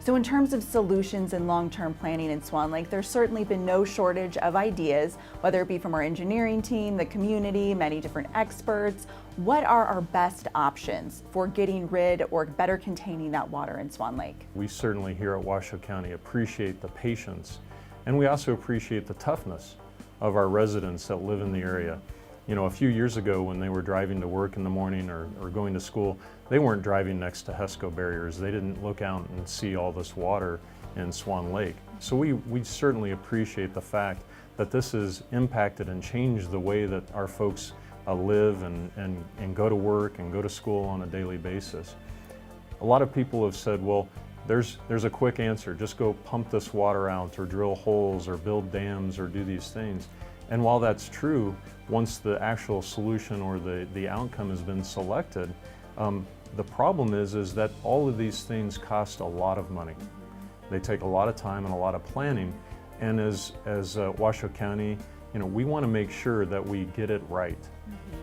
So in terms of solutions and long-term planning in Swan Lake, there's certainly been no shortage of ideas, whether it be from our engineering team, the community, many different experts. What are our best options for getting rid or better containing that water in Swan Lake? We certainly here at Washoe County appreciate the patience, and we also appreciate the toughness of our residents that live in the area. You know, a few years ago when they were driving to work in the morning or going to school, they weren't driving next to HESCO barriers. They didn't look out and see all this water in Swan Lake. So we certainly appreciate the fact that this has impacted and changed the way that our folks live and go to work and go to school on a daily basis. A lot of people have said, well, there's a quick answer. Just go pump this water out or drill holes or build dams or do these things. And while that's true, once the actual solution or the outcome has been selected, the problem is that all of these things cost a lot of money. They take a lot of time and a lot of planning. And as Washoe County, you know, we want to make sure that we get it right.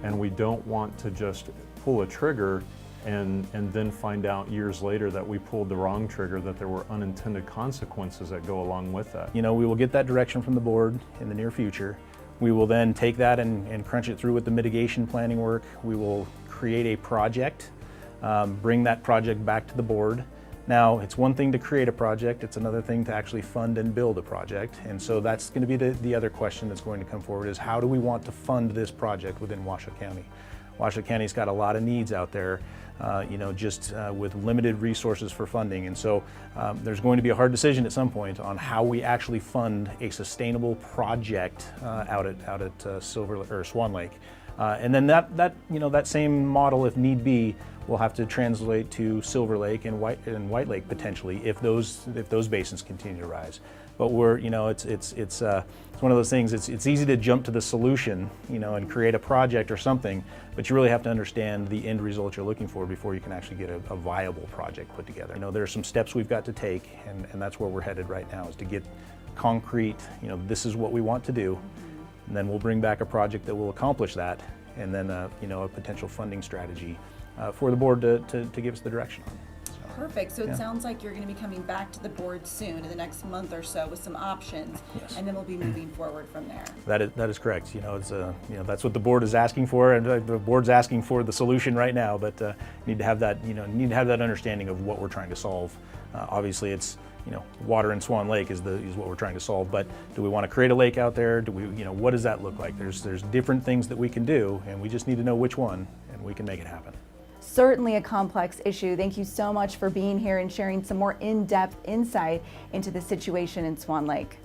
And we don't want to just pull a trigger and then find out years later that we pulled the wrong trigger, that there were unintended consequences that go along with that. You know, we will get that direction from the board in the near future. We will then take that and crunch it through with the mitigation planning work. We will create a project, bring that project back to the board. Now, it's one thing to create a project, it's another thing to actually fund and build a project. And so that's going to be the other question that's going to come forward is how do we want to fund this project within Washoe County? Washoe County's got a lot of needs out there, you know, just with limited resources for funding. And so there's going to be a hard decision at some point on how we actually fund a sustainable project out at Swan Lake. And then that same model, if need be, will have to translate to Silver Lake and White Lake potentially if those basins continue to rise. But it's one of those things. It's easy to jump to the solution, you know, and create a project or something, but you really have to understand the end result you're looking for before you can actually get a viable project put together. You know, there are some steps we've got to take, and that's where we're headed right now, is to get concrete. You know, this is what we want to do, and then we'll bring back a project that will accomplish that, and then you know, a potential funding strategy for the board to give us the direction on. Perfect. So it sounds like you're going to be coming back to the board soon in the next month or so with some options, and then we'll be moving forward from there. That is correct. You know, it's you know, that's what the board is asking for, and the board's asking for the solution right now. But need to have that, you know, understanding of what we're trying to solve. Obviously, it's, you know, water in Swan Lake is what we're trying to solve. But do we want to create a lake out there? Do we, you know, what does that look like? There's different things that we can do, and we just need to know which one, and we can make it happen. Certainly a complex issue. Thank you so much for being here and sharing some more in-depth insight into the situation in Swan Lake.